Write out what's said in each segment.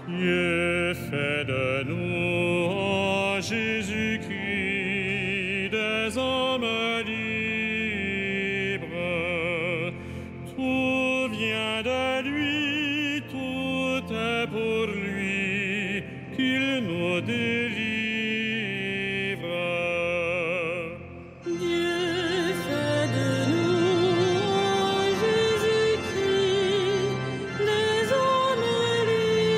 Dieu fait de nous en Jésus-Christ des hommes libres. Tout vient de lui, tout est pour lui, qu'il nous délivre. Dieu fait de nous en Jésus-Christ des hommes libres.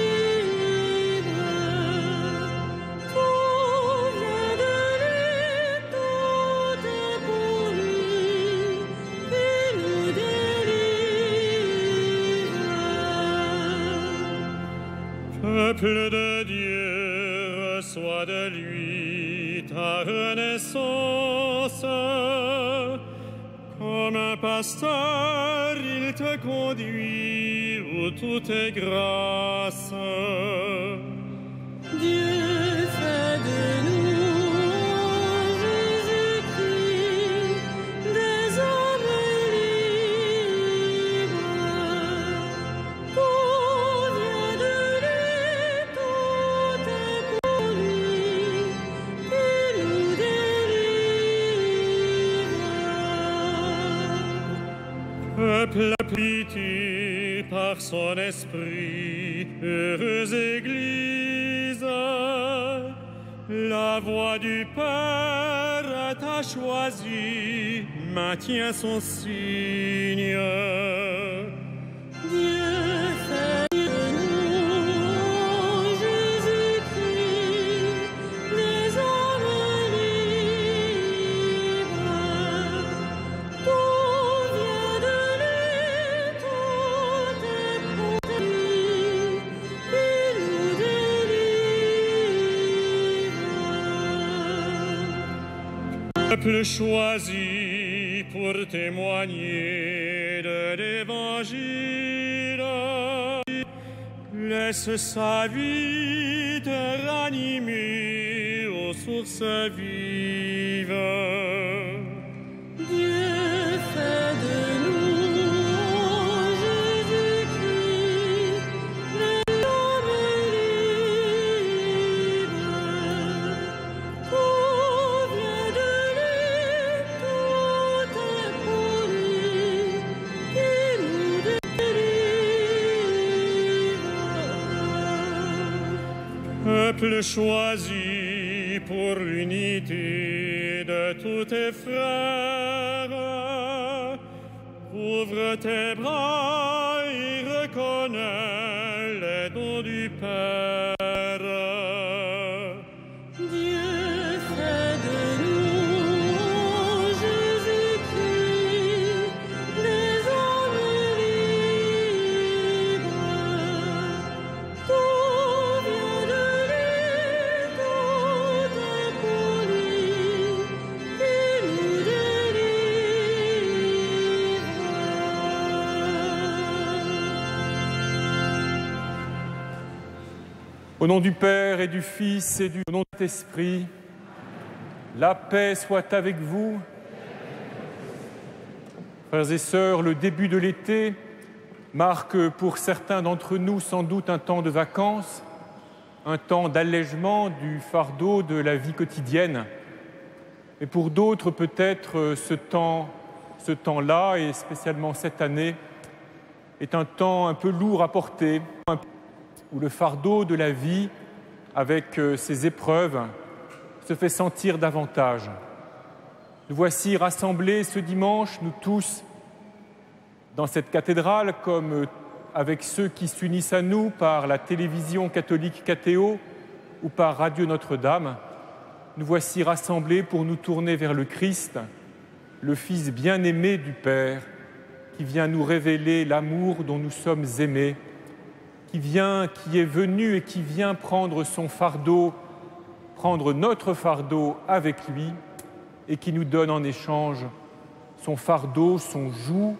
Tout vient de lui, tout est pour lui, qu'il nous délivre. Peuple de Dieu, reçois de lui ta renaissance. Comme un pasteur, il te conduit où tout est grâce. Dieu fait de nous en Jésus-Christ des hommes libres. Tout vient de lui, tout est pour lui, qu'il nous délivre. Peuple pitié par son esprit, heureuse Église, la voix du Père t'a choisi, maintient son signe. Dieu fait de nous en Jésus-Christ des hommes libres. Tout vient de lui, tout est pour lui, qu'il nous délivre. Peuple choisi pour témoigner de l'Évangile, laisse sa vie te ranimer aux sources vives. Dieu fait de nous en Jésus-Christ des hommes libres. Tout vient de lui, tout est pour lui, qu'il nous délivre. Peuple choisi pour l'unité de tous tes frères, ouvre tes bras et reconnais les dons du Père. Dieu fait de nous en Jésus-Christ des hommes libres. Tout vient de lui, tout est pour lui, qu'il nous délivre. Au nom du Père et du Fils et du nom de l'Esprit, la paix soit avec vous. Frères et sœurs, le début de l'été marque pour certains d'entre nous sans doute un temps de vacances, un temps d'allègement du fardeau de la vie quotidienne. Et pour d'autres, peut-être ce temps-là, et spécialement cette année, est un temps un peu lourd à porter, où le fardeau de la vie, avec ses épreuves, se fait sentir davantage. Nous voici rassemblés ce dimanche, nous tous, dans cette cathédrale, comme avec ceux qui s'unissent à nous par la télévision catholique Catéo ou par Radio Notre-Dame. Nous voici rassemblés pour nous tourner vers le Christ, le Fils bien-aimé du Père, qui vient nous révéler l'amour dont nous sommes aimés, qui est venu et qui vient prendre son fardeau, prendre notre fardeau avec lui, et qui nous donne en échange son fardeau, son joug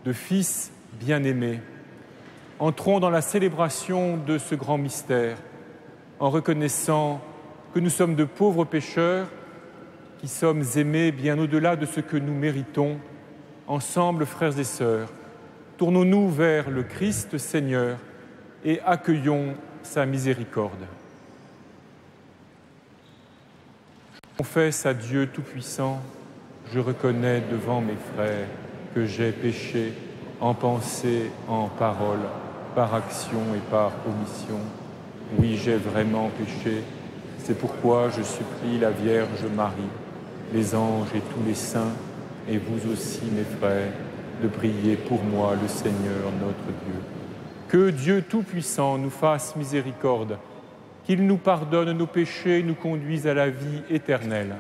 de Fils bien-aimé. Entrons dans la célébration de ce grand mystère, en reconnaissant que nous sommes de pauvres pécheurs, qui sommes aimés bien au-delà de ce que nous méritons. Ensemble, frères et sœurs, tournons-nous vers le Christ Seigneur et accueillons sa miséricorde. Je confesse à Dieu Tout-Puissant, je reconnais devant mes frères que j'ai péché en pensée, en parole, par action et par omission. Oui, j'ai vraiment péché. C'est pourquoi je supplie la Vierge Marie, les anges et tous les saints, et vous aussi, mes frères, de prier pour moi, le Seigneur notre Dieu. Que Dieu Tout-Puissant nous fasse miséricorde, qu'il nous pardonne nos péchés et nous conduise à la vie éternelle.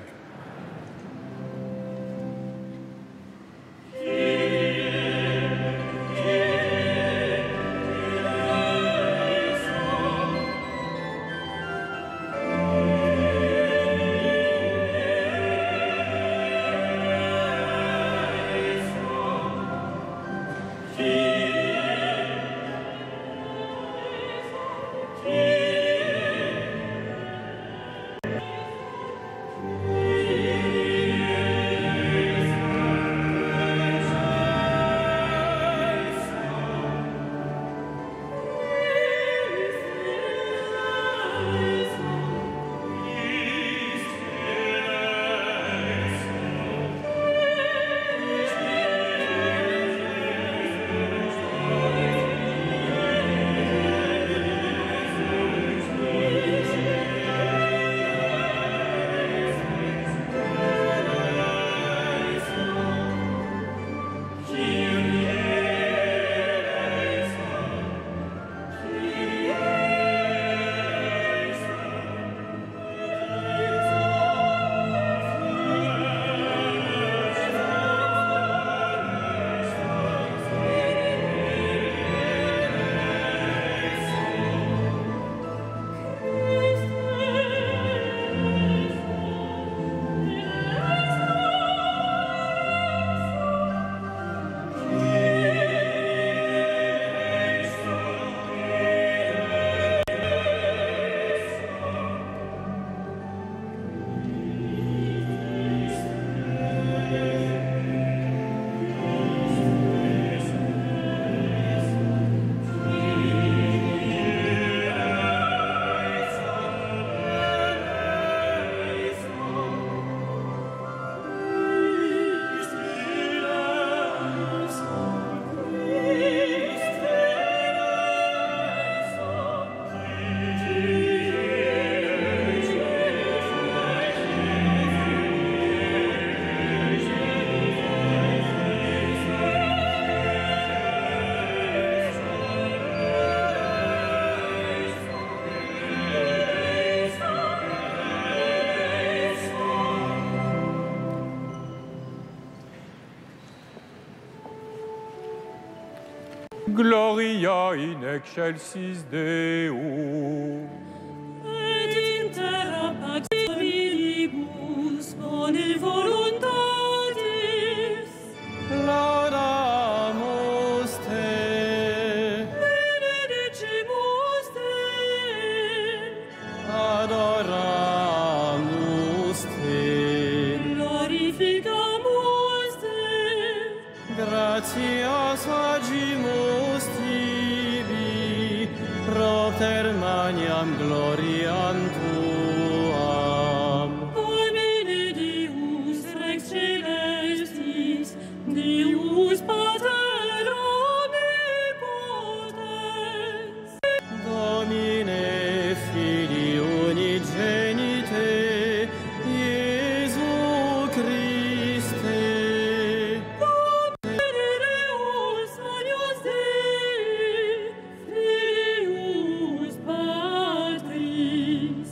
Gloria in excelsis Deo. Et in terra pax viribus bone voluntatis. Laudamus te. Benedicimus te. Adoramus te. Glorificamus te. Gratias agimus tibi, propter maniam gloriam tuam. Domine Deus rex celestis, Deus Pater omnipotens. Domine Filii unigenite, Iesu Christe. Deus agnus Dei, Filius Patris.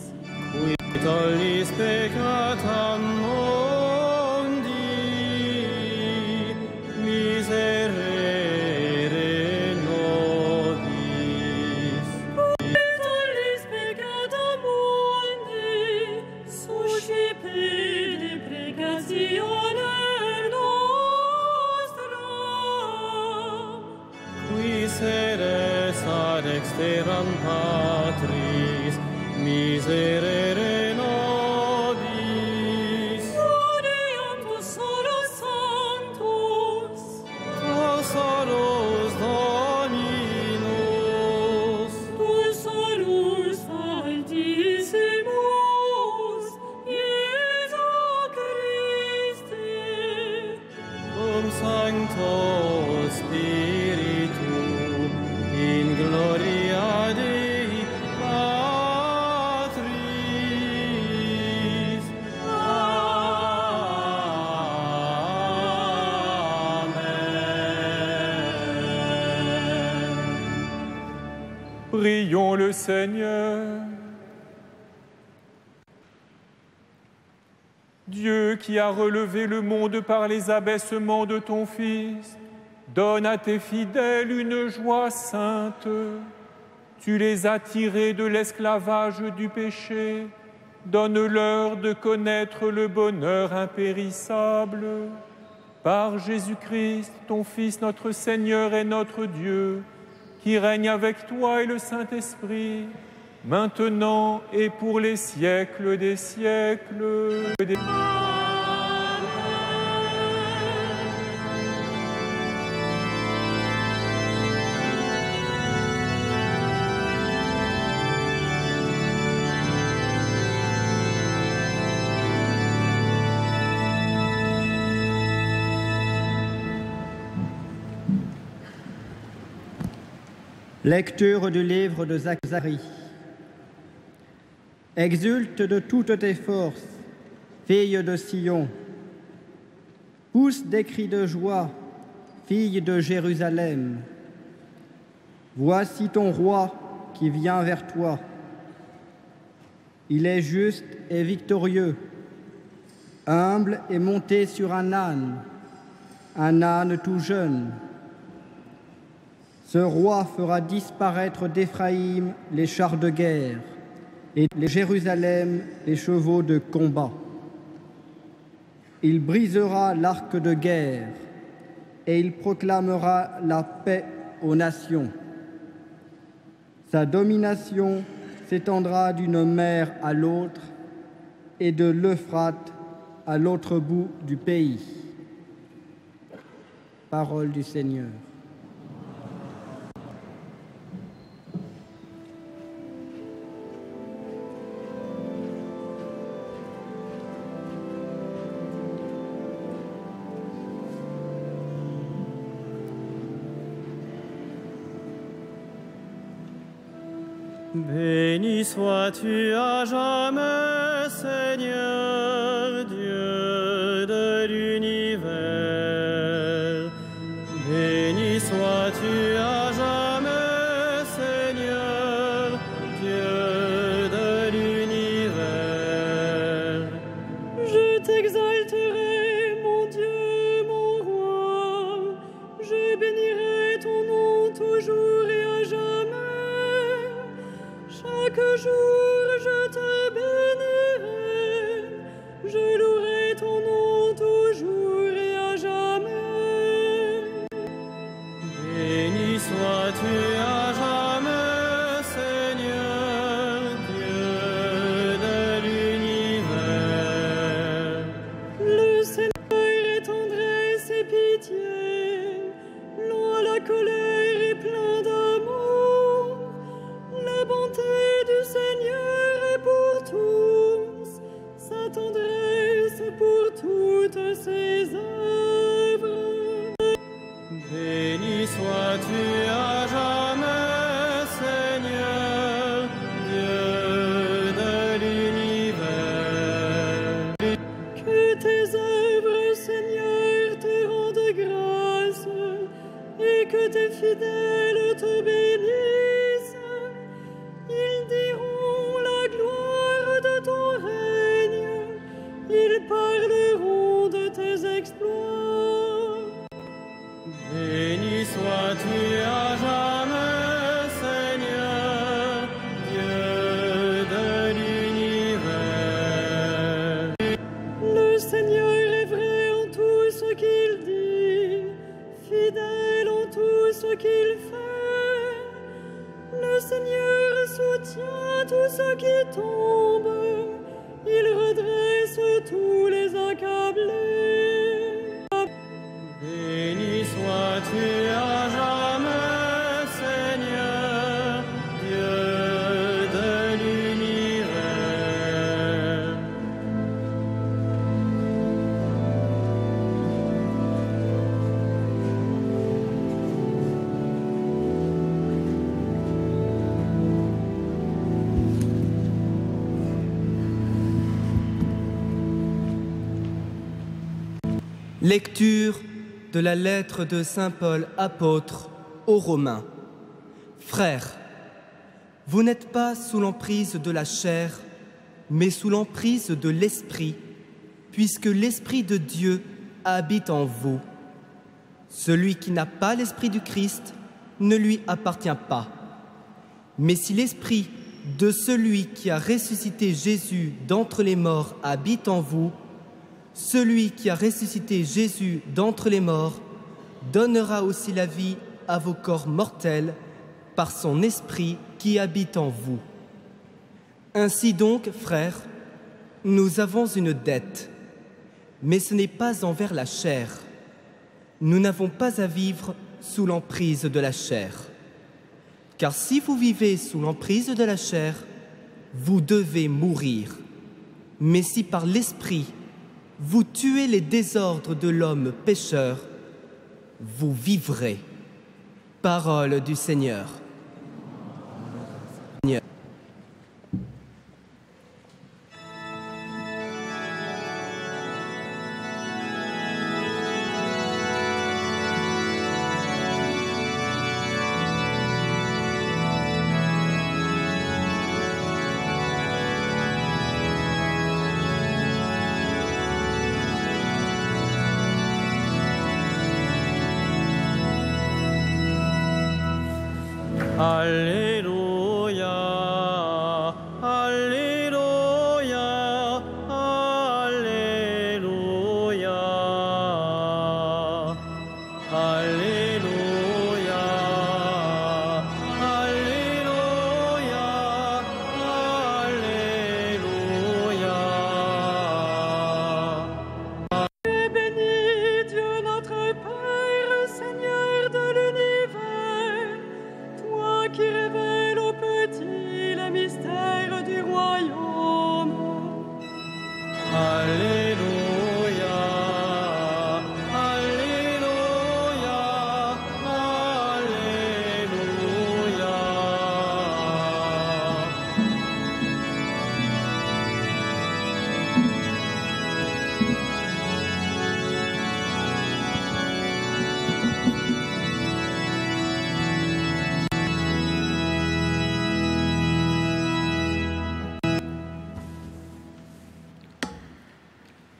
Qui tollis peccatam mundi, miserere nobis. Tollis peccata mundi, suscipe deprecationem nostram. Qui seres ad exteram Patris, miserere nobis. Gloriam tu solus sanctus, Tu solus Dominus, tu solus Sancto Spiritu, in gloria Dei Patris. Amen. Prions le Seigneur. Dieu qui a relevé le monde par les abaissements de ton Fils, donne à tes fidèles une joie sainte. Tu les as tirés de l'esclavage du péché. Donne-leur de connaître le bonheur impérissable. Par Jésus-Christ, ton Fils, notre Seigneur et notre Dieu, qui règne avec toi et le Saint-Esprit, maintenant et pour les siècles des siècles. Lecture du livre de Zacharie. Exulte de toutes tes forces, fille de Sion. Pousse des cris de joie, fille de Jérusalem. Voici ton roi qui vient vers toi. Il est juste et victorieux, humble et monté sur un âne tout jeune. Ce roi fera disparaître d'Éphraïm les chars de guerre et de Jérusalem les chevaux de combat. Il brisera l'arc de guerre et il proclamera la paix aux nations. Sa domination s'étendra d'une mer à l'autre et de l'Euphrate à l'autre bout du pays. Parole du Seigneur. Béni sois-tu à jamais, Seigneur, Dieu de l'univers. Béni sois-tu à jamais, Seigneur, Dieu de l'univers. Je t'exalterai, mon Dieu, mon roi. Je bénirai ton nom toujours et à jamais. Chaque jour je te bénirai, je louerai ton nom toujours et à jamais. Béni sois-tu à jamais, Seigneur, Dieu de l'univers. Le Seigneur est tendresse et pitié, lent à la colère et plein d'amour. La bonté du Seigneur est pour tous, sa tendresse pour toutes ses œuvres. Béni sois-tu à jamais, Seigneur, Dieu de l'univers. Que tes œuvres, Seigneur, te rendent grâce et que tes fidèles te bénissent. Ils diront la gloire de ton règne, ils parleront de tes exploits. Béni sois-tu à jamais, Seigneur, Dieu de l'univers. Le Seigneur est vrai en tout ce qu'il dit, fidèle en tout ce qu'il fait. Le Seigneur soutient tous ceux qui tombent, il redresse tous les accablés. Béni sois-tu à jamais, Seigneur, Dieu de l'univers. Lecture de la lettre de saint Paul, apôtre, aux Romains. Frères, vous n'êtes pas sous l'emprise de la chair, mais sous l'emprise de l'Esprit, puisque l'Esprit de Dieu habite en vous. Celui qui n'a pas l'Esprit du Christ ne lui appartient pas. Mais si l'Esprit de celui qui a ressuscité Jésus d'entre les morts habite en vous, celui qui a ressuscité Jésus d'entre les morts donnera aussi la vie à vos corps mortels par son Esprit qui habite en vous. Ainsi donc, frères, nous avons une dette, mais ce n'est pas envers la chair. Nous n'avons pas à vivre sous l'emprise de la chair. Car si vous vivez sous l'emprise de la chair, vous devez mourir. Mais si par l'Esprit, vous tuez les désordres de l'homme pécheur, vous vivrez. Parole du Seigneur. Alléluia, Alléluia, Alléluia, Alléluia, Alléluia, Alléluia. Et bénis Dieu notre Père, Seigneur de l'univers, toi qui révèles aux petits les mystères du royaume. Alléluia, Alléluia, Alléluia.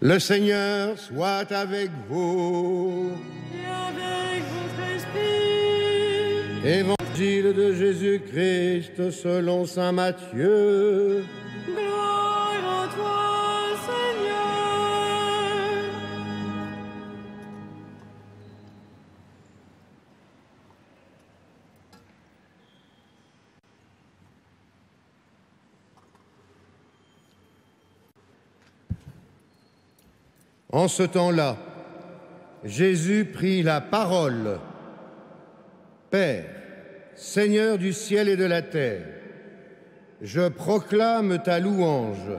Le Seigneur soit avec vous. Et avec votre esprit. Évangile de Jésus-Christ selon saint Matthieu. Gloire à toi, Seigneur. En ce temps-là, Jésus prit la parole. Père, Seigneur du ciel et de la terre, je proclame ta louange.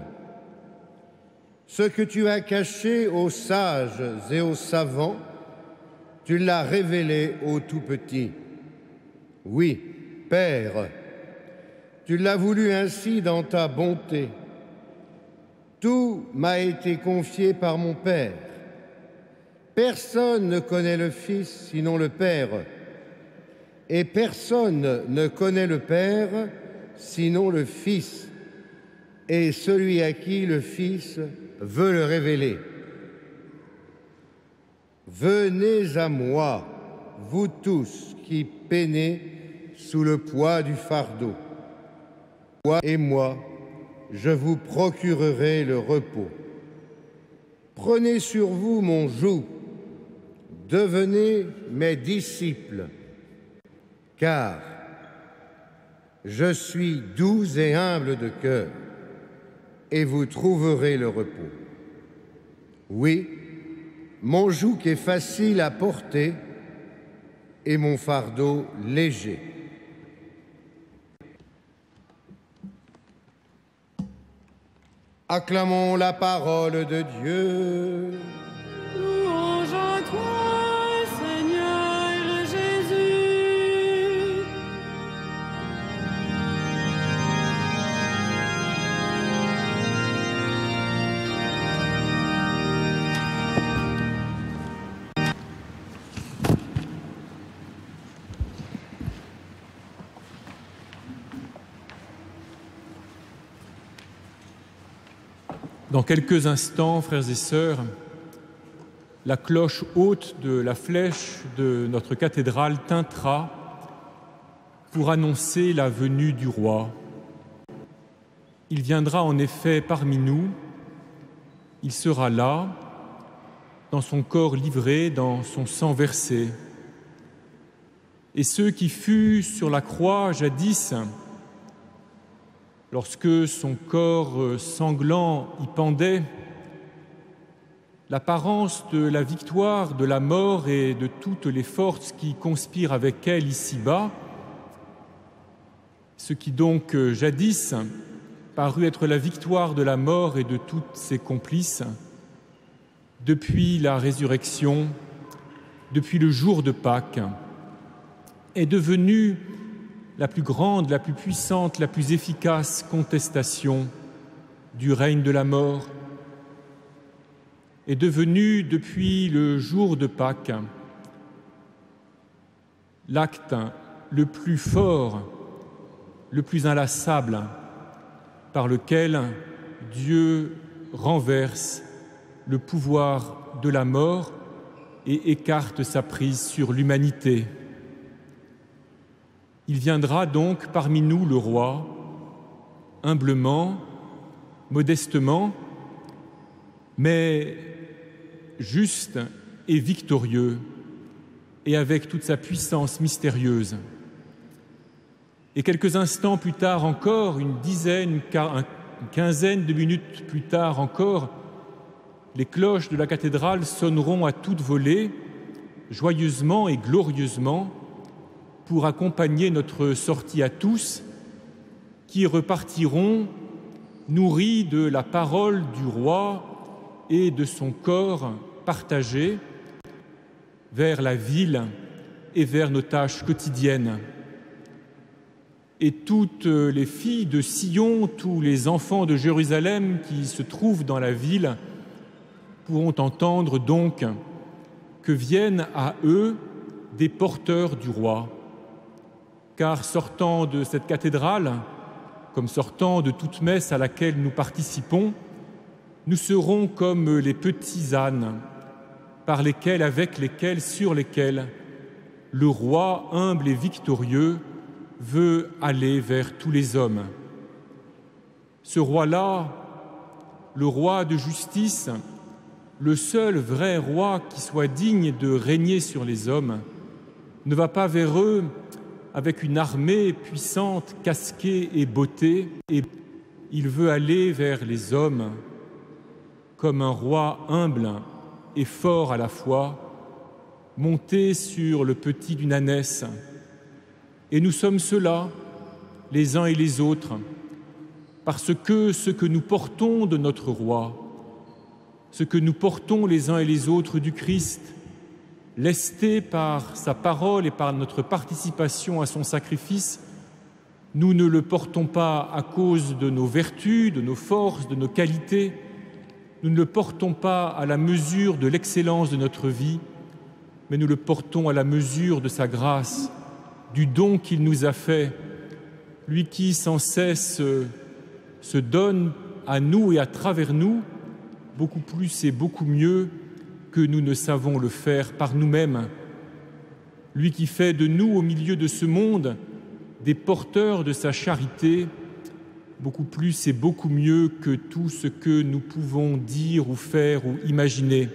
Ce que tu as caché aux sages et aux savants, tu l'as révélé aux tout-petits. Oui, Père, tu l'as voulu ainsi dans ta bonté. Tout m'a été confié par mon Père. Personne ne connaît le Fils sinon le Père, et personne ne connaît le Père sinon le Fils, et celui à qui le Fils veut le révéler. Venez à moi, vous tous qui peinez sous le poids du fardeau. Toi et moi, je vous procurerai le repos. Prenez sur vous mon joug, devenez mes disciples, car je suis doux et humble de cœur, et vous trouverez le repos. Oui, mon joug est facile à porter et mon fardeau léger. Acclamons la parole de Dieu. Louange à toi, Seigneur Jésus. Dans quelques instants, frères et sœurs, la cloche haute de la flèche de notre cathédrale tintera pour annoncer la venue du roi. Il viendra en effet parmi nous, il sera là, dans son corps livré, dans son sang versé. Et ceux qui furent sur la croix jadis, lorsque son corps sanglant y pendait, l'apparence de la victoire de la mort et de toutes les forces qui conspirent avec elle ici-bas, ce qui donc jadis parut être la victoire de la mort et de toutes ses complices, depuis la résurrection, depuis le jour de Pâques, est devenue la plus grande, la plus puissante, la plus efficace contestation du règne de la mort, est devenue depuis le jour de Pâques l'acte le plus fort, le plus inlassable par lequel Dieu renverse le pouvoir de la mort et écarte sa prise sur l'humanité. Il viendra donc parmi nous le roi, humblement, modestement, mais juste et victorieux, et avec toute sa puissance mystérieuse. Et quelques instants plus tard encore, une quinzaine de minutes plus tard encore, les cloches de la cathédrale sonneront à toute volée, joyeusement et glorieusement, pour accompagner notre sortie à tous, qui repartiront nourris de la parole du roi et de son corps partagé vers la ville et vers nos tâches quotidiennes. Et toutes les filles de Sion, tous les enfants de Jérusalem qui se trouvent dans la ville pourront entendre donc que viennent à eux des porteurs du roi. Car sortant de cette cathédrale, comme sortant de toute messe à laquelle nous participons, nous serons comme les petits ânes, par lesquels, avec lesquels, sur lesquels le roi humble et victorieux veut aller vers tous les hommes. Ce roi-là, le roi de justice, le seul vrai roi qui soit digne de régner sur les hommes, ne va pas vers eux avec une armée puissante, casquée et bottée, et il veut aller vers les hommes comme un roi humble et fort à la fois, monté sur le petit d'une ânesse. Et nous sommes ceux-là, les uns et les autres, parce que ce que nous portons de notre roi, ce que nous portons les uns et les autres du Christ, lesté par sa parole et par notre participation à son sacrifice, nous ne le portons pas à cause de nos vertus, de nos forces, de nos qualités, nous ne le portons pas à la mesure de l'excellence de notre vie, mais nous le portons à la mesure de sa grâce, du don qu'il nous a fait, lui qui sans cesse se donne à nous et à travers nous, beaucoup plus et beaucoup mieux que nous ne savons le faire par nous-mêmes. Lui qui fait de nous, au milieu de ce monde, des porteurs de sa charité, beaucoup plus et beaucoup mieux que tout ce que nous pouvons dire ou faire ou imaginer.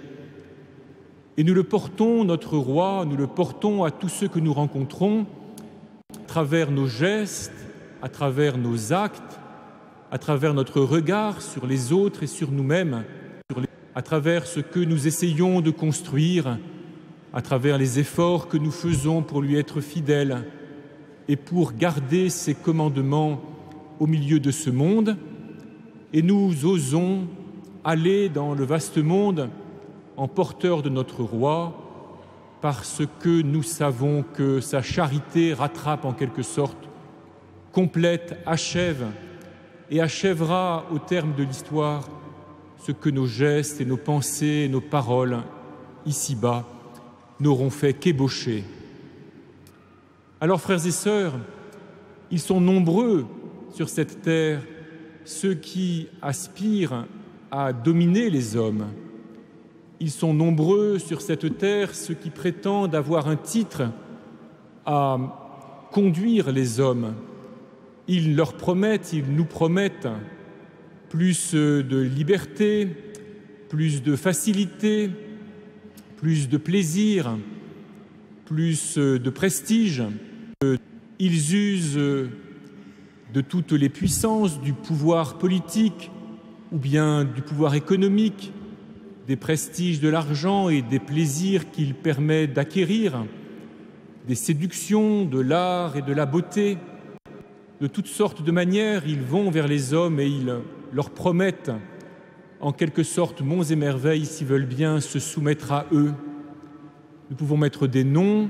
Et nous le portons, notre roi, nous le portons à tous ceux que nous rencontrons, à travers nos gestes, à travers nos actes, à travers notre regard sur les autres et sur nous-mêmes, à travers ce que nous essayons de construire, à travers les efforts que nous faisons pour lui être fidèles et pour garder ses commandements au milieu de ce monde. Et nous osons aller dans le vaste monde en porteurs de notre roi, parce que nous savons que sa charité rattrape en quelque sorte, complète, achève et achèvera au terme de l'histoire ce que nos gestes et nos pensées et nos paroles ici-bas n'auront fait qu'ébaucher. Alors, frères et sœurs, ils sont nombreux sur cette terre ceux qui aspirent à dominer les hommes. Ils sont nombreux sur cette terre, ceux qui prétendent avoir un titre à conduire les hommes. Ils leur promettent, ils nous promettent plus de liberté, plus de facilité, plus de plaisir, plus de prestige. Ils usent de toutes les puissances du pouvoir politique ou bien du pouvoir économique, des prestiges, de l'argent et des plaisirs qu'il permet d'acquérir, des séductions, de l'art et de la beauté. De toutes sortes de manières, ils vont vers les hommes et ils leur promettent en quelque sorte monts et merveilles s'ils veulent bien se soumettre à eux. Nous pouvons mettre des noms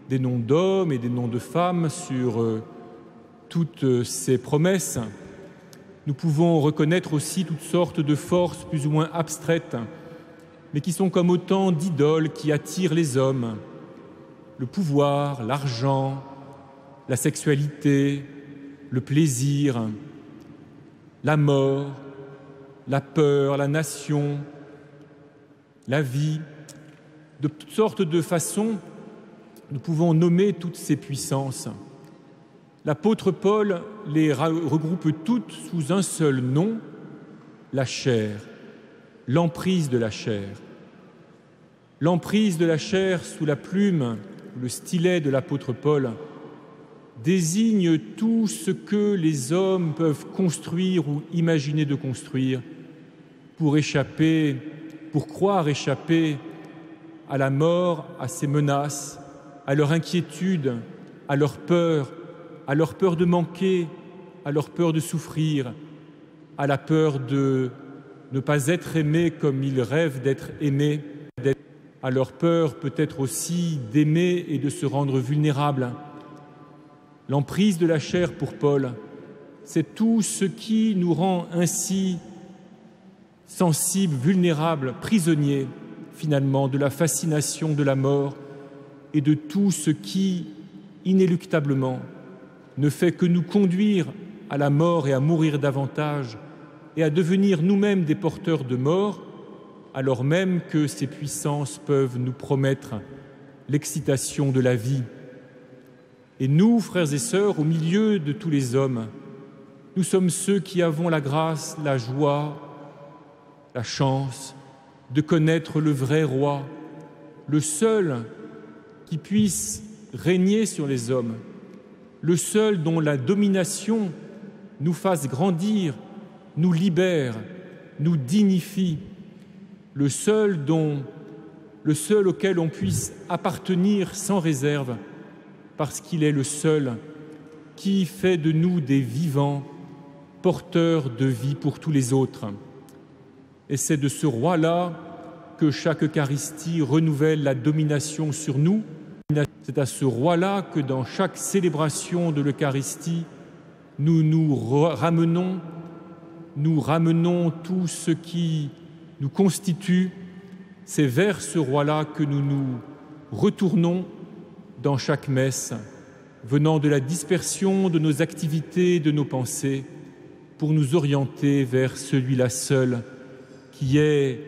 d'hommes et des noms de femmes sur toutes ces promesses. Nous pouvons reconnaître aussi toutes sortes de forces plus ou moins abstraites, mais qui sont comme autant d'idoles qui attirent les hommes. Le pouvoir, l'argent, la sexualité, le plaisir, la mort, la peur, la nation, la vie. De toutes sortes de façons, nous pouvons nommer toutes ces puissances. L'apôtre Paul les regroupe toutes sous un seul nom, la chair, l'emprise de la chair. L'emprise de la chair sous la plume, le stylet de l'apôtre Paul, désigne tout ce que les hommes peuvent construire ou imaginer de construire pour croire échapper à la mort, à ses menaces, à leur inquiétude, à leur peur de manquer, à leur peur de souffrir, à la peur de ne pas être aimés comme ils rêvent d'être aimés, à leur peur peut-être aussi d'aimer et de se rendre vulnérables. L'emprise de la chair pour Paul, c'est tout ce qui nous rend ainsi sensibles, vulnérables, prisonniers finalement de la fascination de la mort et de tout ce qui, inéluctablement, ne fait que nous conduire à la mort et à mourir davantage et à devenir nous-mêmes des porteurs de mort, alors même que ces puissances peuvent nous promettre l'excitation de la vie. Et nous, frères et sœurs, au milieu de tous les hommes, nous sommes ceux qui avons la grâce, la joie, la chance de connaître le vrai roi, le seul qui puisse régner sur les hommes, le seul dont la domination nous fasse grandir, nous libère, nous dignifie, le seul auquel on puisse appartenir sans réserve, parce qu'il est le seul qui fait de nous des vivants, porteurs de vie pour tous les autres. Et c'est de ce roi-là que chaque Eucharistie renouvelle la domination sur nous. C'est à ce roi-là que dans chaque célébration de l'Eucharistie, nous ramenons tout ce qui nous constitue. C'est vers ce roi-là que nous nous retournons dans chaque messe, venant de la dispersion de nos activités, de nos pensées, pour nous orienter vers celui-là seul, qui est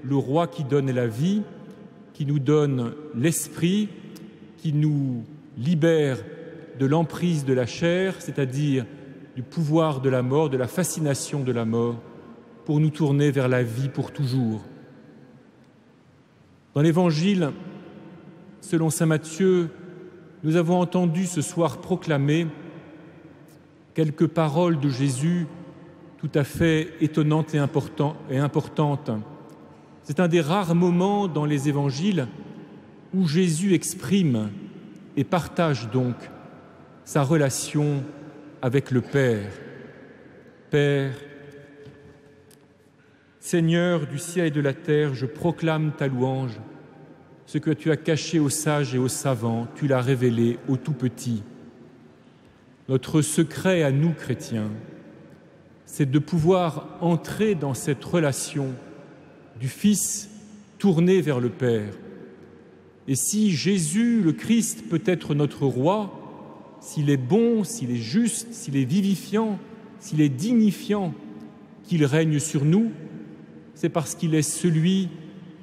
le roi qui donne la vie, qui nous donne l'esprit, qui nous libère de l'emprise de la chair, c'est-à-dire du pouvoir de la mort, de la fascination de la mort, pour nous tourner vers la vie pour toujours. Dans l'Évangile, selon saint Matthieu, nous avons entendu ce soir proclamer quelques paroles de Jésus tout à fait étonnantes et importantes. C'est un des rares moments dans les Évangiles où Jésus exprime et partage donc sa relation avec le Père. Père, Seigneur du ciel et de la terre, je proclame ta louange. Ce que tu as caché aux sages et aux savants, tu l'as révélé aux tout-petits. Notre secret à nous, chrétiens, c'est de pouvoir entrer dans cette relation du Fils tourné vers le Père. Et si Jésus, le Christ, peut être notre roi, s'il est bon, s'il est juste, s'il est vivifiant, s'il est dignifiant, qu'il règne sur nous, c'est parce qu'il est celui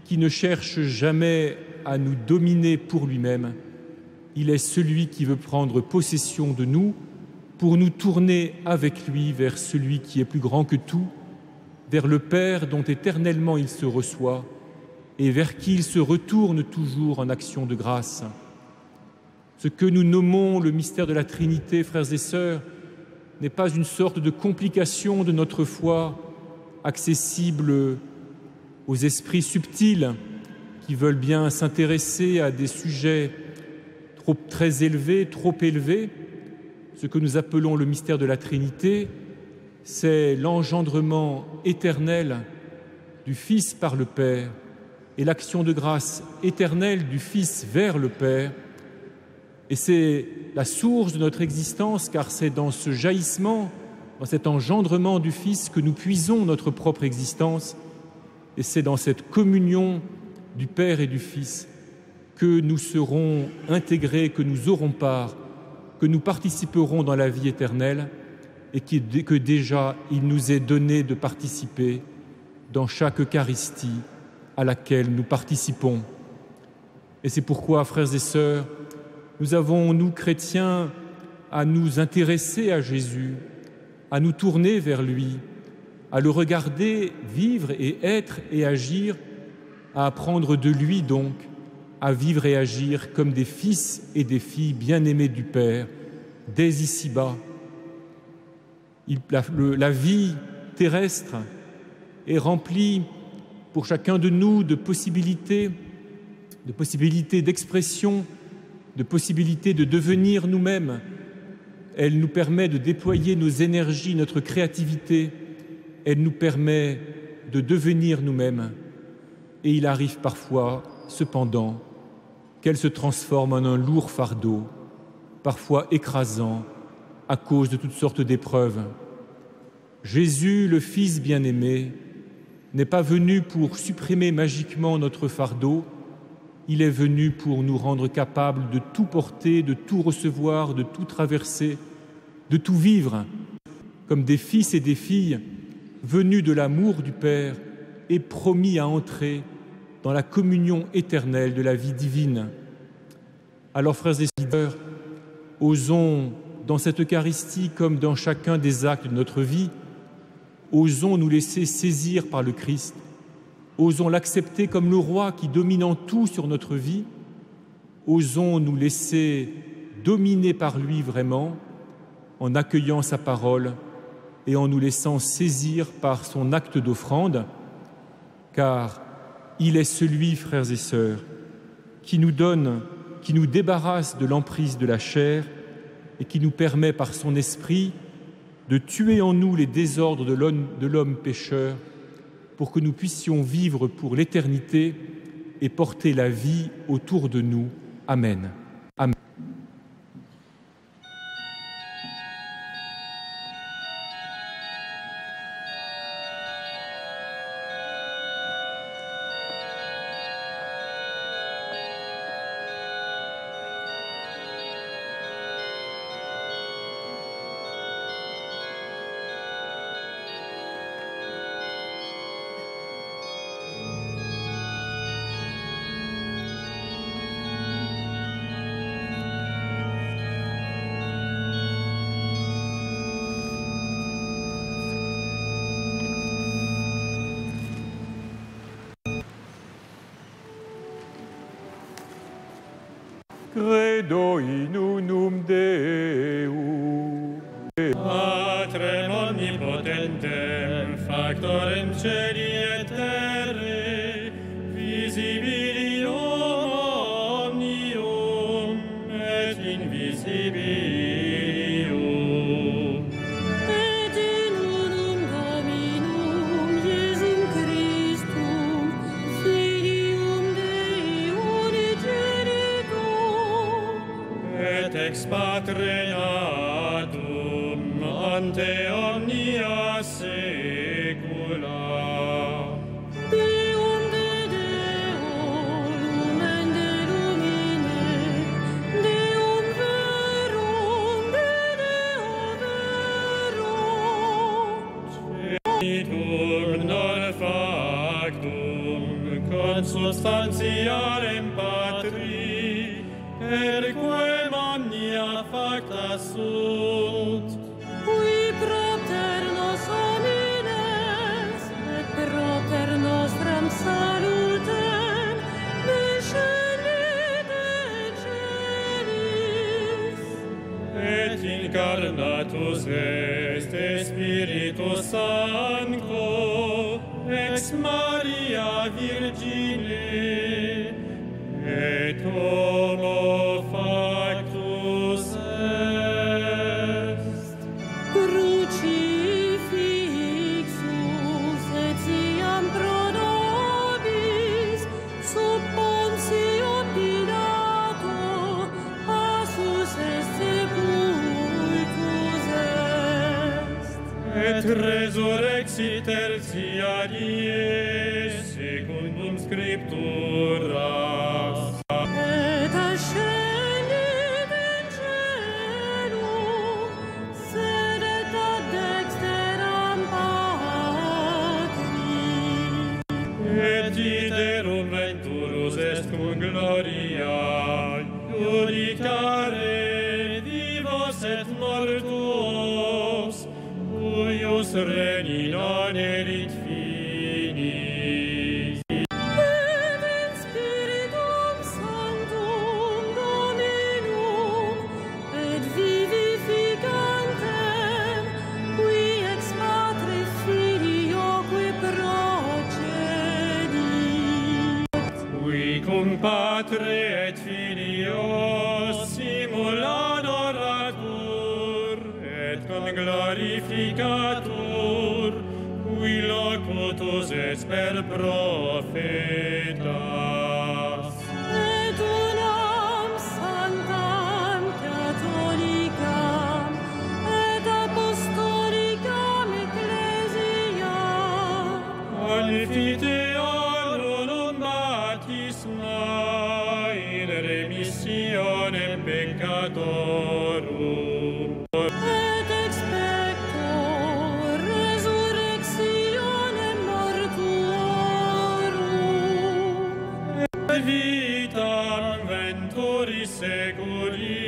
qui ne cherche jamais à nous dominer pour lui-même. Il est celui qui veut prendre possession de nous pour nous tourner avec lui vers celui qui est plus grand que tout, vers le Père dont éternellement il se reçoit et vers qui il se retourne toujours en action de grâce. Ce que nous nommons le mystère de la Trinité, frères et sœurs, n'est pas une sorte de complication de notre foi accessible aux esprits subtils qui veulent bien s'intéresser à des sujets très élevés, trop élevés. Ce que nous appelons le mystère de la Trinité, c'est l'engendrement éternel du Fils par le Père et l'action de grâce éternelle du Fils vers le Père. Et c'est la source de notre existence, car c'est dans ce jaillissement, dans cet engendrement du Fils que nous puisons notre propre existence. Et c'est dans cette communion du Père et du Fils que nous serons intégrés, que nous aurons part, que nous participerons dans la vie éternelle et que déjà il nous est donné de participer dans chaque Eucharistie à laquelle nous participons. Et c'est pourquoi, frères et sœurs, nous avons, nous chrétiens, à nous intéresser à Jésus, à nous tourner vers lui, à le regarder vivre et être et agir, à apprendre de lui donc, à vivre et agir comme des fils et des filles bien-aimés du Père, dès ici-bas. La vie terrestre est remplie pour chacun de nous de possibilités d'expression, de possibilités de devenir nous-mêmes. Elle nous permet de déployer nos énergies, notre créativité. Elle nous permet de devenir nous-mêmes. Et il arrive parfois, cependant, qu'elle se transforme en un lourd fardeau, parfois écrasant, à cause de toutes sortes d'épreuves. Jésus, le Fils bien-aimé, n'est pas venu pour supprimer magiquement notre fardeau, il est venu pour nous rendre capables de tout porter, de tout recevoir, de tout traverser, de tout vivre, comme des fils et des filles venus de l'amour du Père et promis à entrer dans la communion éternelle de la vie divine. Alors, frères et sœurs, osons, dans cette Eucharistie comme dans chacun des actes de notre vie, osons nous laisser saisir par le Christ. Osons l'accepter comme le roi qui domine en tout sur notre vie. Osons nous laisser dominer par lui vraiment, en accueillant sa parole et en nous laissant saisir par son acte d'offrande, car il est celui, frères et sœurs, qui nous donne, qui nous débarrasse de l'emprise de la chair et qui nous permet par son esprit de tuer en nous les désordres de l'homme pécheur, pour que nous puissions vivre pour l'éternité et porter la vie autour de nous. Amen. Amen. Credo in unum Deum, Patrem omnipotentem, factorem celi et terrae, visibilium omnium et invisibilium. Et in unum Dominum Iesum Christum, Filium Dei unigenitum, Et ex Patre adum ante omnia saecula. Deum de Deo, lumen de lumine, Deum verum de Deo verum. Itum non consubstantialem Patri, perque omnia facta sunt, Qui propter nos homines, et propter nostram salutem, descendit in celis. et incarnatus est Spiritus Sancto, ex Maria Virgine, et homo factus est. Crucifixus etiam pro nobis, sub Pontio Pilato, passus est sepultus est. Et resurrexit tertia die, secundum Scripturas. Et ascendit in caelum, sedet ad dexteram Patri. Et iterum venturus est cum gloria, judicare vivos et mortuos, cuius regni non erit finis. Et in Spiritum Sanctum Dominum, et vivificantem, qui ex Patre Filioque procedit. Qui cum Patre et Filio simul adoratur, et cum glorificatur, qui locutus est per profetas. Et unam sanctam catholicam, et apostolicam ecclesiam, Confiteorum baptisma in remissionem peccatorum, et expecto resurrectionem mortuorum. vitam venturis securi.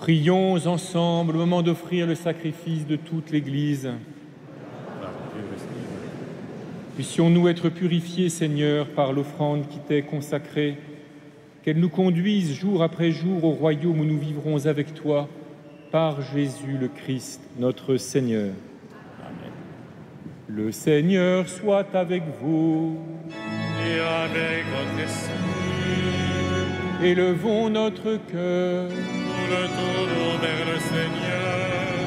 Prions ensemble au moment d'offrir le sacrifice de toute l'Église. Puissions-nous être purifiés, Seigneur, par l'offrande qui t'est consacrée, qu'elle nous conduise jour après jour au royaume où nous vivrons avec toi, par Jésus le Christ, notre Seigneur. Amen. Le Seigneur soit avec vous. Et avec votre esprit, Élevons notre cœur. nous le tournons vers le Seigneur.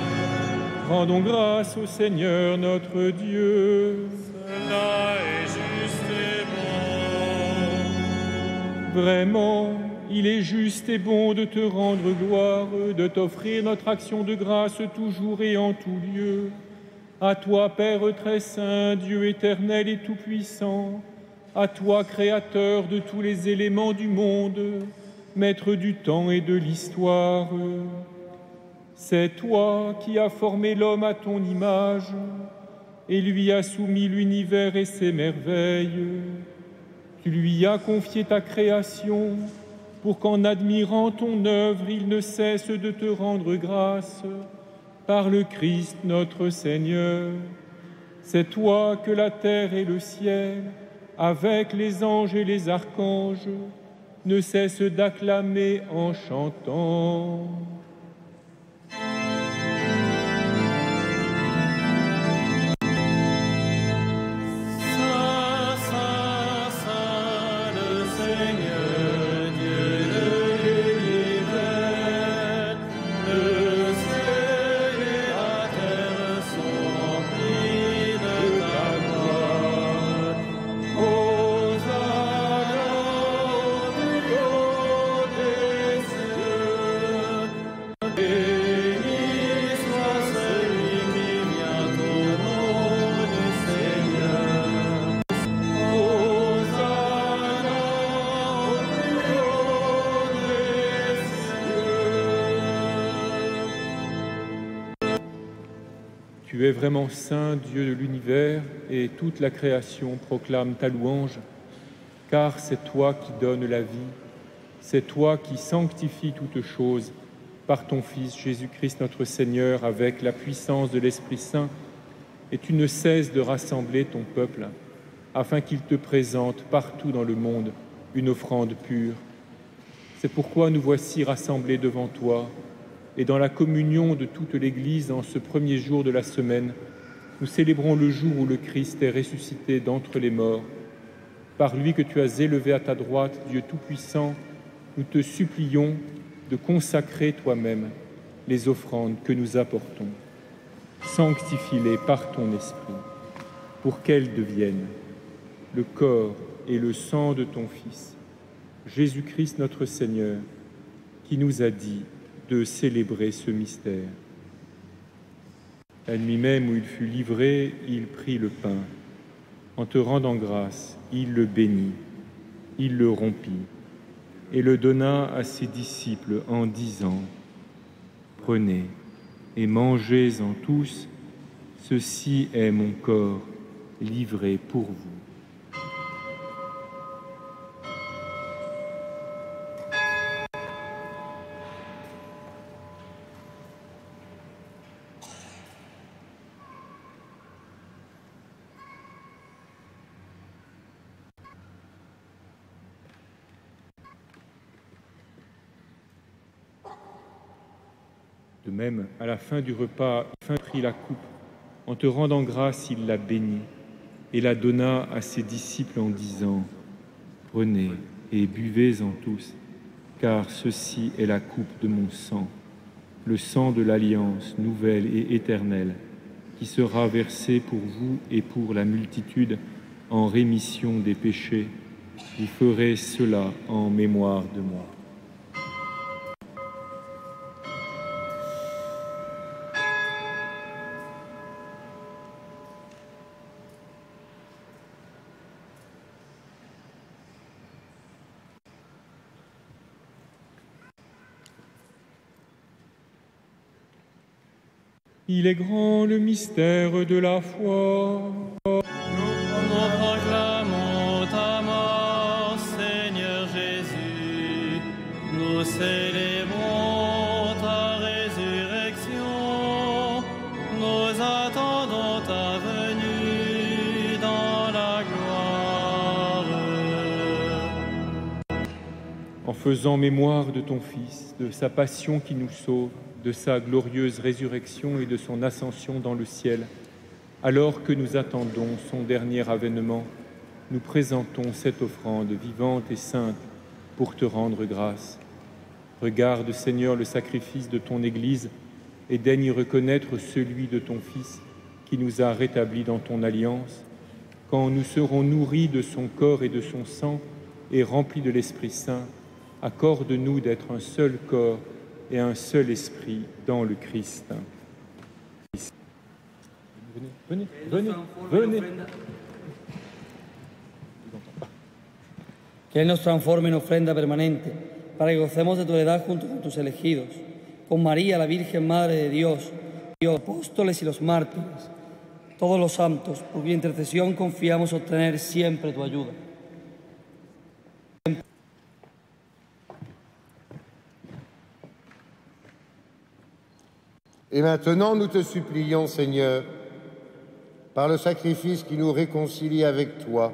Rendons grâce au Seigneur notre Dieu. Cela est juste et bon. Vraiment, il est juste et bon de te rendre gloire, de t'offrir notre action de grâce toujours et en tout lieu. À toi, Père très saint, Dieu éternel et tout-puissant, à toi, Créateur de tous les éléments du monde, Maître du temps et de l'histoire. C'est toi qui as formé l'homme à ton image et lui as soumis l'univers et ses merveilles. Tu lui as confié ta création pour qu'en admirant ton œuvre, il ne cesse de te rendre grâce par le Christ notre Seigneur. C'est toi que la terre et le ciel, avec les anges et les archanges, ne cessent d'acclamer en chantant. Saint, Saint, Saint, le Seigneur, Dieu de l'univers, le ciel et la terre sont remplis de ta gloire. Hosanna au plus haut des cieux. Béni soit celui qui vient au nom du Seigneur. Hosanna au plus haut des cieux. Tu es vraiment saint, Dieu de l'univers, et toute la création proclame ta louange, car c'est toi qui donnes la vie, c'est toi qui sanctifies toutes choses par ton Fils Jésus-Christ notre Seigneur, avec la puissance de l'Esprit Saint, et tu ne cesses de rassembler ton peuple, afin qu'il te présente partout dans le monde une offrande pure. C'est pourquoi nous voici rassemblés devant toi, et dans la communion de toute l'Église, en ce premier jour de la semaine, nous célébrons le jour où le Christ est ressuscité d'entre les morts. Par lui que tu as élevé à ta droite, Dieu Tout-Puissant, nous te supplions de consacrer toi-même les offrandes que nous apportons. Sanctifie-les par ton Esprit, pour qu'elles deviennent le corps et le sang de ton Fils, Jésus-Christ notre Seigneur, qui nous a dit de célébrer ce mystère. La nuit même où il fut livré, il prit le pain. En te rendant grâce, il le bénit, il le rompit et le donna à ses disciples en disant : « Prenez et mangez-en tous, ceci est mon corps livré pour vous. » De même, à la fin du repas, il prit la coupe. En te rendant grâce, il la bénit et la donna à ses disciples en disant : « Prenez et buvez-en tous, car ceci est la coupe de mon sang, le sang de l'alliance nouvelle et éternelle, qui sera versé pour vous et pour la multitude en rémission des péchés. Vous ferez cela en mémoire de moi. » Il est grand le mystère de la foi. Nous proclamons ta mort, Seigneur Jésus. Nous célébrons ta faisant mémoire de ton Fils, de sa passion qui nous sauve, de sa glorieuse résurrection et de son ascension dans le ciel, alors que nous attendons son dernier avènement, nous présentons cette offrande vivante et sainte pour te rendre grâce. Regarde, Seigneur, le sacrifice de ton Église et daigne y reconnaître celui de ton Fils qui nous a rétablis dans ton alliance. Quand nous serons nourris de son corps et de son sang et remplis de l'Esprit Saint, accorde-nous d'être un seul corps et un seul esprit dans le Christ. Venez. Que Él nos transforme en ofrenda permanente, para que gocemos de tu heredad junto con tus elegidos, con María, la Virgen Madre de Dios, los apóstoles y los mártires, todos los santos, por cuya intercesión confiamos obtener siempre tu ayuda. Et maintenant, nous te supplions, Seigneur, par le sacrifice qui nous réconcilie avec toi,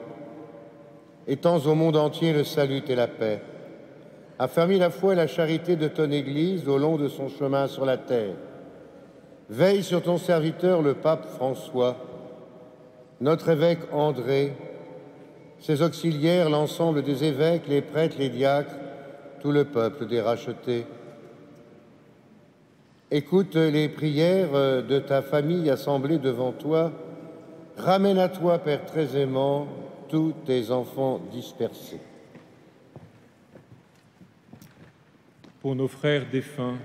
étends au monde entier le salut et la paix. Affermis la foi et la charité de ton Église au long de son chemin sur la terre. Veille sur ton serviteur, le pape François, notre évêque André, ses auxiliaires, l'ensemble des évêques, les prêtres, les diacres, tout le peuple des rachetés. Écoute les prières de ta famille assemblée devant toi. Ramène à toi, Père très aimant, tous tes enfants dispersés. Pour nos frères défunts,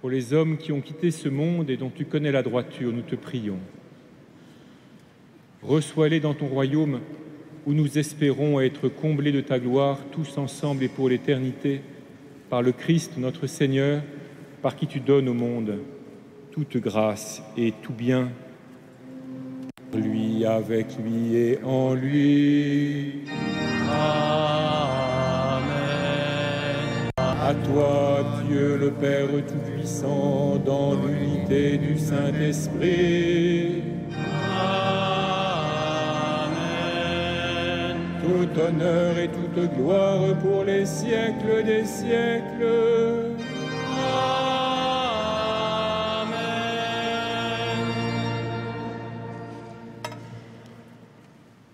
pour les hommes qui ont quitté ce monde et dont tu connais la droiture, nous te prions. Reçois-les dans ton royaume où nous espérons être comblés de ta gloire, tous ensemble et pour l'éternité, par le Christ notre Seigneur, par qui tu donnes au monde toute grâce et tout bien. Lui, avec lui et en lui. Amen. À toi, Dieu le Père Tout-Puissant, dans l'unité du Saint-Esprit. Amen. Tout honneur et toute gloire pour les siècles des siècles.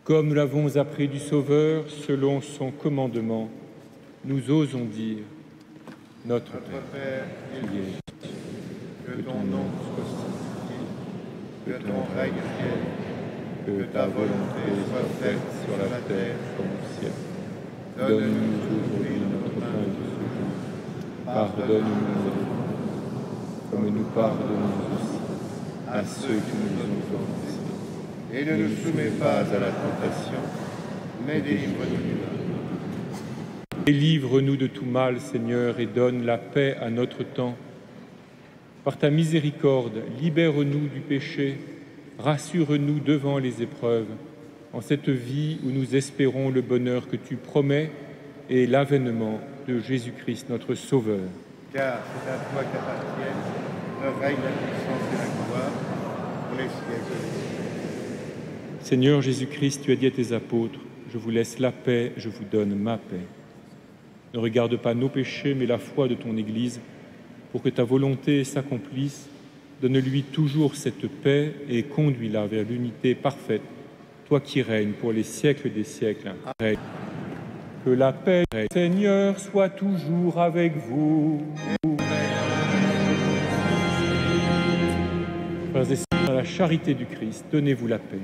Comme nous l'avons appris du Sauveur, selon son commandement, nous osons dire Notre Père, qui es, que ton nom soit sanctifié, que ton règne vienne, que ta volonté soit faite sur la terre comme au ciel. Donne-nous aujourd'hui notre pain de ce jour. Pardonne-nous nos offenses, comme nous pardonnons aussi à ceux qui nous ont offensés. et ne nous soumets pas à la tentation, mais délivre-nous du mal. Délivre-nous de tout mal, Seigneur, et donne la paix à notre temps. Par ta miséricorde, libère-nous du péché, rassure-nous devant les épreuves, en cette vie où nous espérons le bonheur que tu promets et l'avènement de Jésus-Christ, notre Sauveur. Car c'est à toi qu'appartiennent le règne, la puissance et la gloire pour les siècles des siècles. Seigneur Jésus-Christ, tu as dit à tes apôtres, je vous laisse la paix, je vous donne ma paix. Ne regarde pas nos péchés, mais la foi de ton Église, pour que ta volonté s'accomplisse. Donne-lui toujours cette paix et conduis-la vers l'unité parfaite, toi qui règnes pour les siècles des siècles. Amen. Que la paix, Seigneur, soit toujours avec vous. Frères et sœurs, dans la charité du Christ, donnez-vous la paix.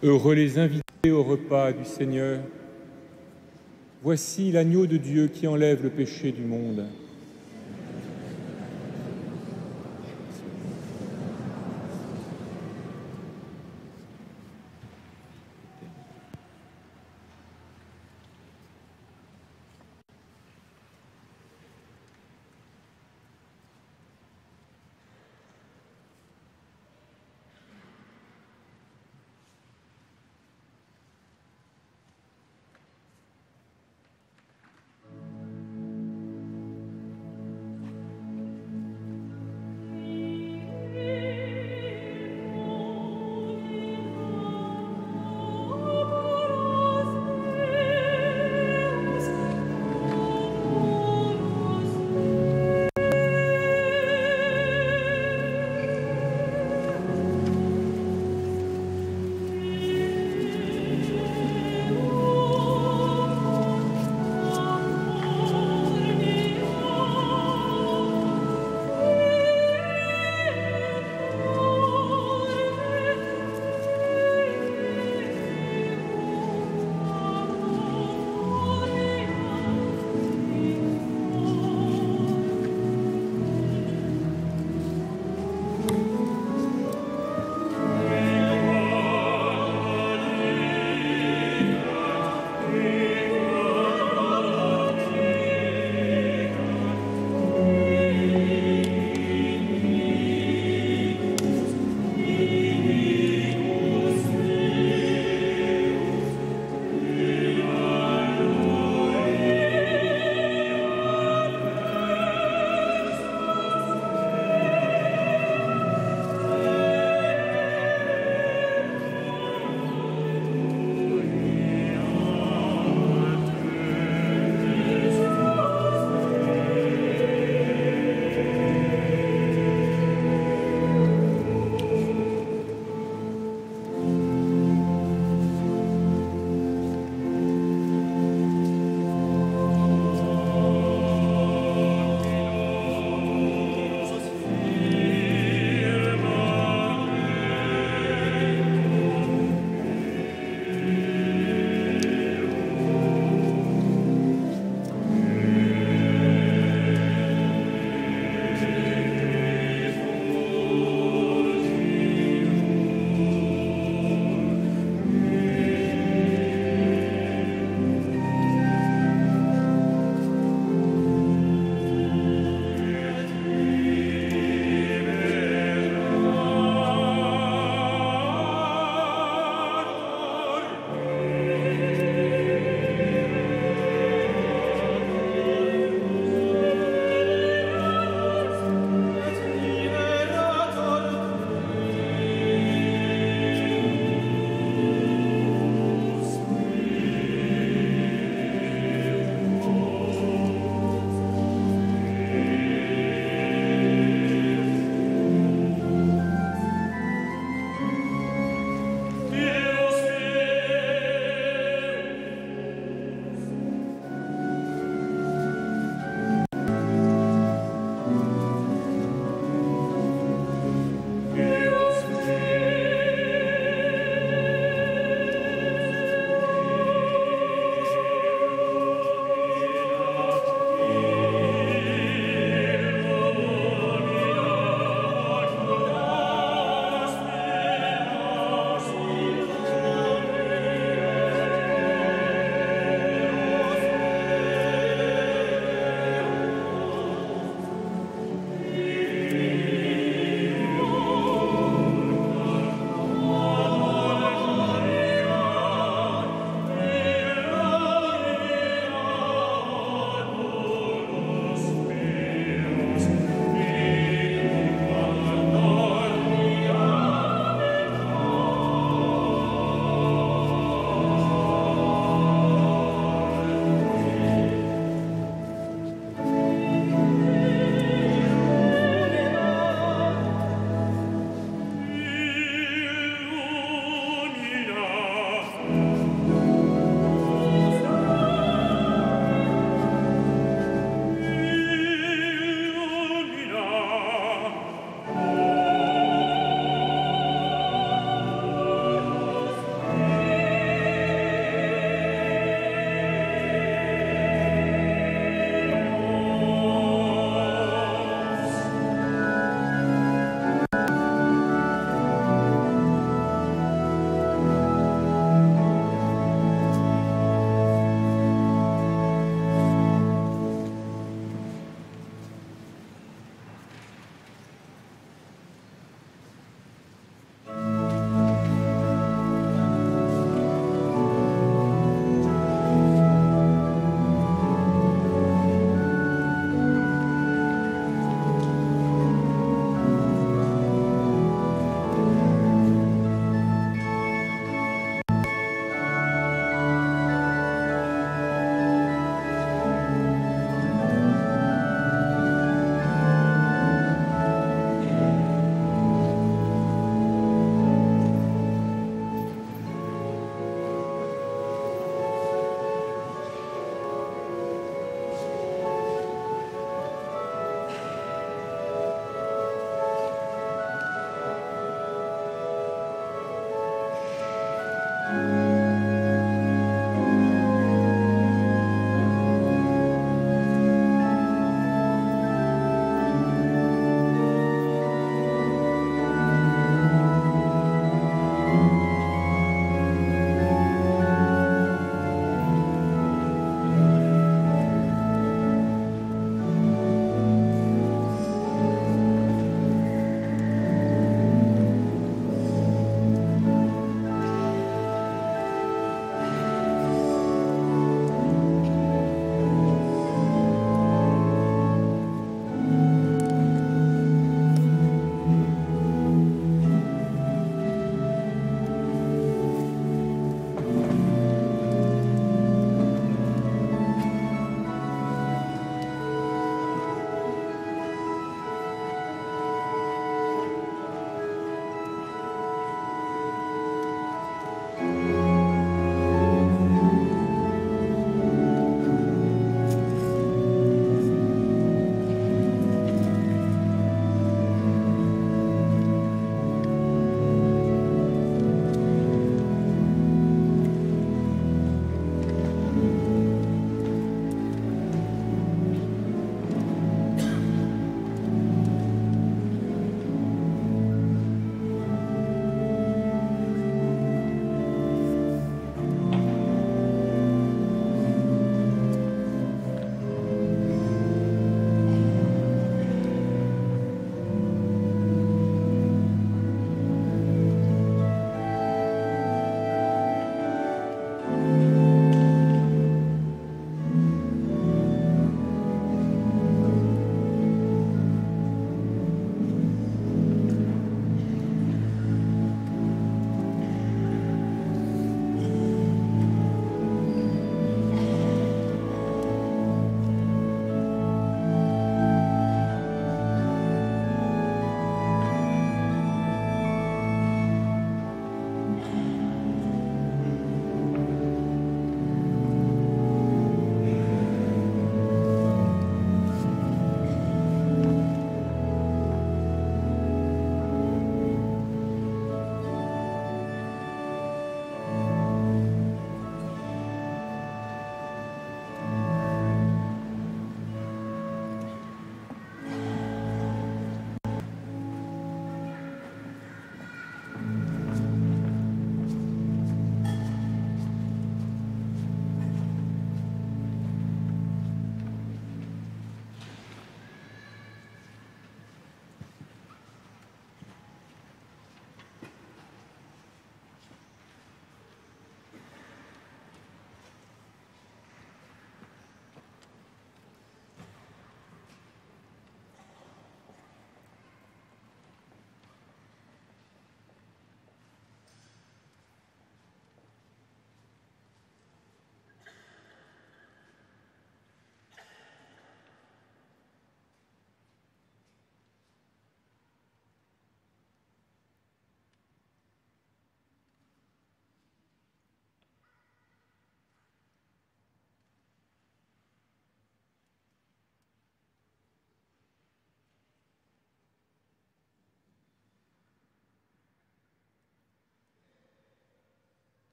Heureux les invités au repas du Seigneur. Voici l'agneau de Dieu qui enlève le péché du monde.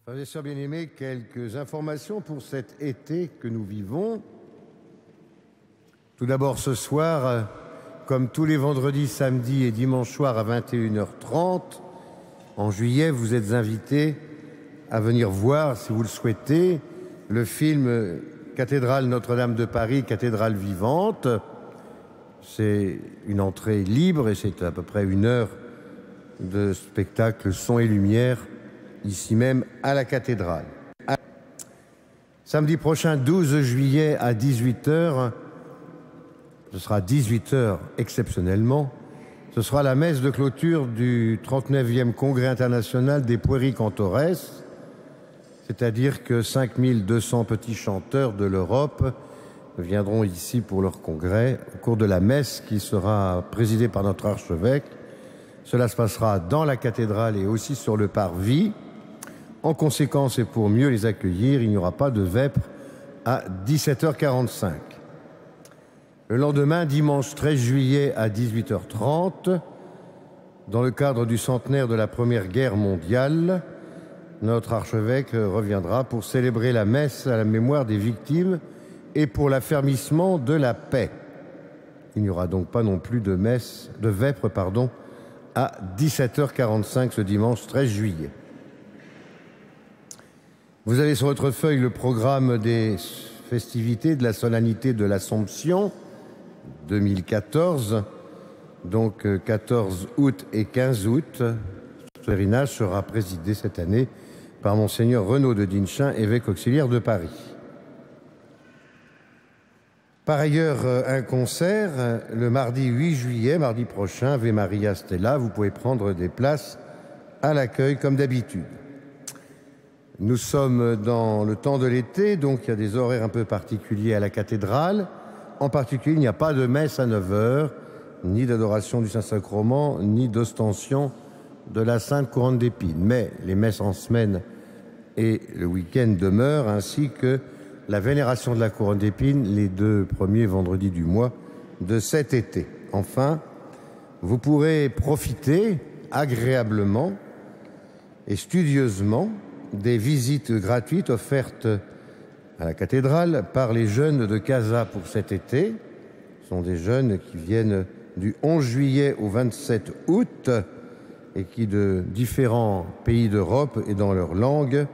Frères et sœurs bien-aimés, quelques informations pour cet été que nous vivons. Tout d'abord, ce soir, comme tous les vendredis, samedis et dimanches soirs à 21h30, en juillet, vous êtes invités à venir voir, si vous le souhaitez, le film Cathédrale Notre-Dame de Paris, Cathédrale vivante. C'est une entrée libre et c'est à peu près 1 heure de spectacle son et lumière, ici même à la cathédrale. Samedi prochain, 12 juillet à 18h, ce sera 18h exceptionnellement, ce sera la messe de clôture du 39e Congrès international des pueri-cantores, c'est-à-dire que 5200 petits chanteurs de l'Europe viendront ici pour leur congrès au cours de la messe qui sera présidée par notre archevêque Cela se passera dans la cathédrale et aussi sur le parvis. En conséquence, et pour mieux les accueillir, il n'y aura pas de vêpres à 17h45. Le lendemain, dimanche 13 juillet à 18h30, dans le cadre du centenaire de la Première Guerre mondiale, notre archevêque reviendra pour célébrer la messe à la mémoire des victimes et pour l'affermissement de la paix. Il n'y aura donc pas non plus de vêpres à 17h45 ce dimanche 13 juillet. Vous avez sur votre feuille le programme des festivités de la solennité de l'Assomption 2014, donc 14 août et 15 août. Ce pèlerinage sera présidé cette année par Monseigneur Renaud de Dinchin, évêque auxiliaire de Paris. Par ailleurs, un concert le mardi 8 juillet, mardi prochain, Ave Maria Stella. Vous pouvez prendre des places à l'accueil comme d'habitude. Nous sommes dans le temps de l'été, donc il y a des horaires un peu particuliers à la cathédrale. En particulier, il n'y a pas de messe à 9h, ni d'adoration du Saint-Sacrement, ni d'ostension de la Sainte Couronne d'Épines. Mais les messes en semaine et le week-end demeurent, ainsi que la vénération de la Couronne d'Épines les 2 premiers vendredis du mois de cet été. Enfin, vous pourrez profiter agréablement et studieusement des visites gratuites offertes à la cathédrale par les jeunes de Casa pour cet été. Ce sont des jeunes qui viennent du 11 juillet au 27 août et qui, de différents pays d'Europe et dans leur langue,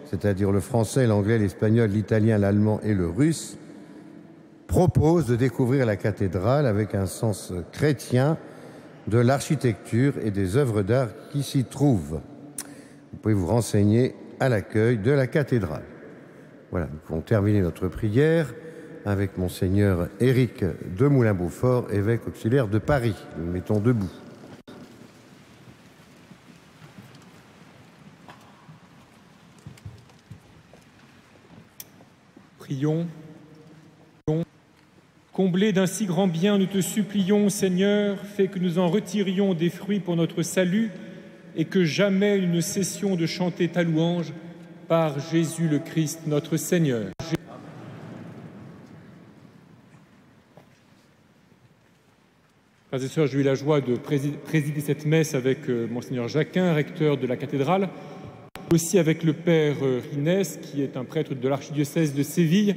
c'est-à-dire le français, l'anglais, l'espagnol, l'italien, l'allemand et le russe, proposent de découvrir la cathédrale avec un sens chrétien de l'architecture et des œuvres d'art qui s'y trouvent. Vous pouvez vous renseigner à l'accueil de la cathédrale. Voilà, nous pouvons terminer notre prière avec Monseigneur Éric de Moulin-Beaufort, évêque auxiliaire de Paris. Nous nous mettons debout. Prions. Comblés d'un si grand bien, nous te supplions, Seigneur, fais que nous en retirions des fruits pour notre salut et que jamais nous ne cessions de chanter ta louange par Jésus le Christ, notre Seigneur. Frères et sœurs, j'ai eu la joie de présider cette messe avec Monseigneur Jacquin, recteur de la cathédrale, aussi avec le Père Inès, qui est un prêtre de l'archidiocèse de Séville,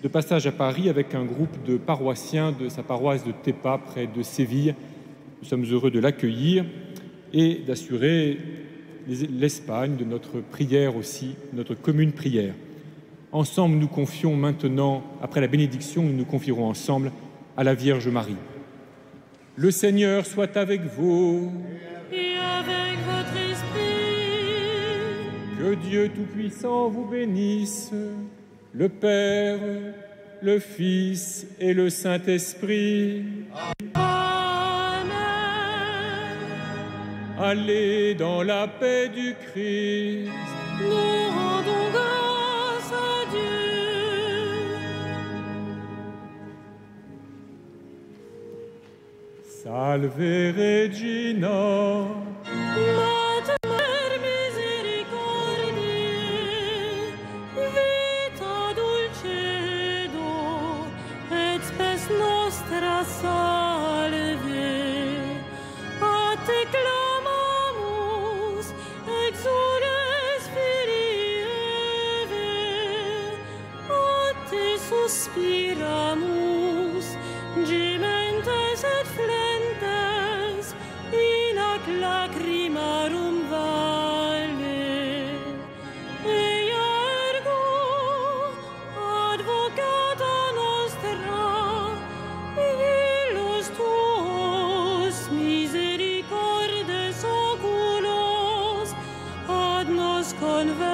de passage à Paris avec un groupe de paroissiens de sa paroisse de Tepa, près de Séville. Nous sommes heureux de l'accueillir et d'assurer l'Espagne de notre prière aussi, notre commune prière. Ensemble, nous confions maintenant, après la bénédiction, nous nous confierons ensemble à la Vierge Marie. Le Seigneur soit avec vous. Et avec votre esprit. Que Dieu Tout-Puissant vous bénisse, le Père, le Fils et le Saint-Esprit. Allez dans la paix du Christ. Nous rendons grâce à Dieu. Salve Regina. Mater misericordiae, vita dulcedo, et spes nostra salve. A te clamamus, exules Filii Eve, a te suspiramus, gementes et flentes, in ac lacrimarum valle. Ea ergo, advocata nostra, illos tuos misericordes oculos ad nos converte.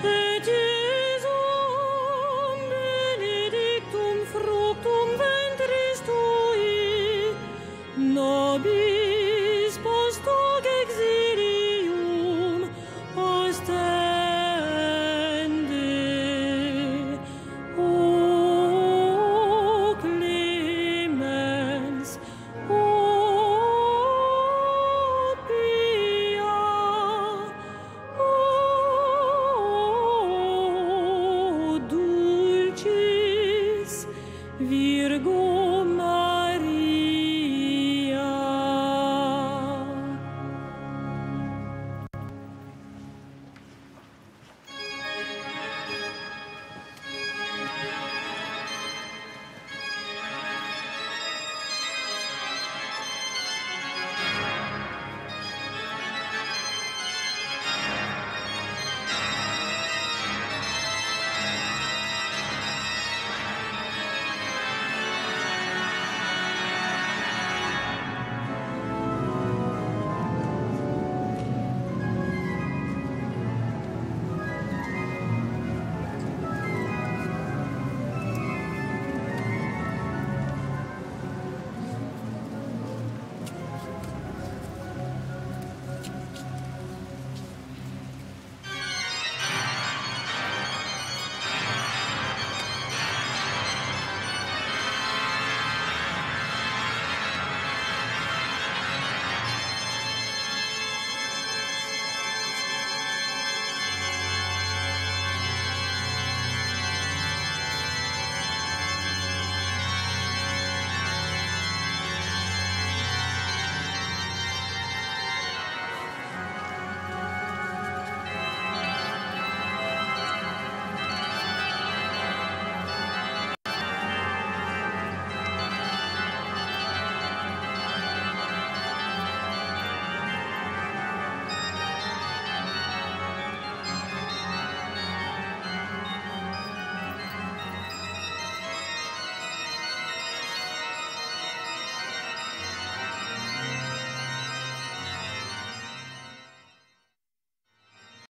Et Iesum benedictum fructum ventris tui, nobis